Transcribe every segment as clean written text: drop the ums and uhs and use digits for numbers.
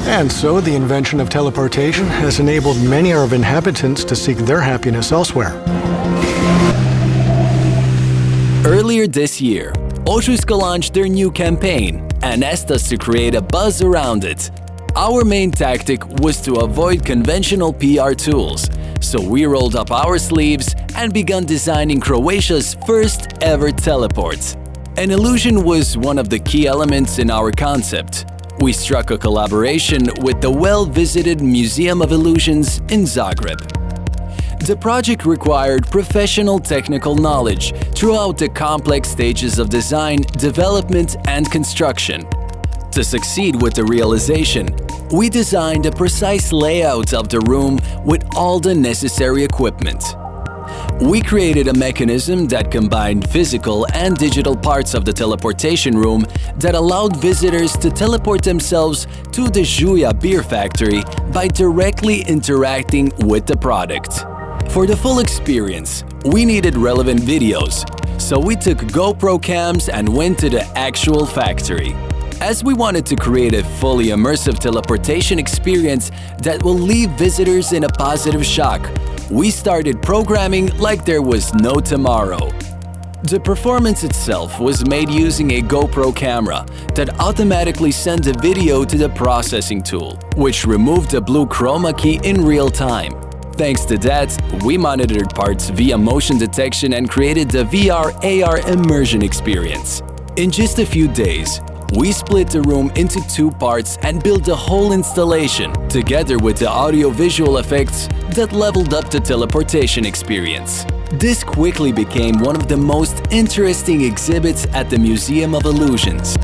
And so the invention of teleportation has enabled many of our inhabitants to seek their happiness elsewhere. Earlier this year, Oszusco launched their new campaign and asked us to create a buzz around it. Our main tactic was to avoid conventional PR tools, so we rolled up our sleeves and began designing Croatia's first ever teleport. An illusion was one of the key elements in our concept. We struck a collaboration with the well-visited Museum of Illusions in Zagreb. The project required professional technical knowledge throughout the complex stages of design, development, and construction. To succeed with the realization, we designed a precise layout of the room with all the necessary equipment. We created a mechanism that combined physical and digital parts of the teleportation room that allowed visitors to teleport themselves to the Juja beer factory by directly interacting with the product. For the full experience, we needed relevant videos, so we took GoPro cams and went to the actual factory. As we wanted to create a fully immersive teleportation experience that will leave visitors in a positive shock, we started programming like there was no tomorrow. The performance itself was made using a GoPro camera that automatically sent a video to the processing tool, which removed the blue chroma key in real time. Thanks to that, we monitored parts via motion detection and created the VR/AR immersion experience. In just a few days, we split the room into two parts and built the whole installation, together with the audio-visual effects that leveled up the teleportation experience. This quickly became one of the most interesting exhibits at the Museum of Illusions.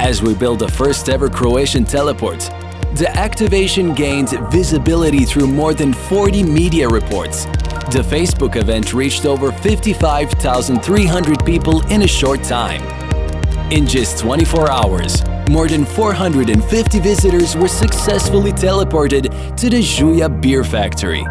As we built the first ever Croatian teleport, the activation gained visibility through more than 40 media reports. The Facebook event reached over 55,300 people in a short time. In just 24 hours, more than 450 visitors were successfully teleported to the Juja beer factory.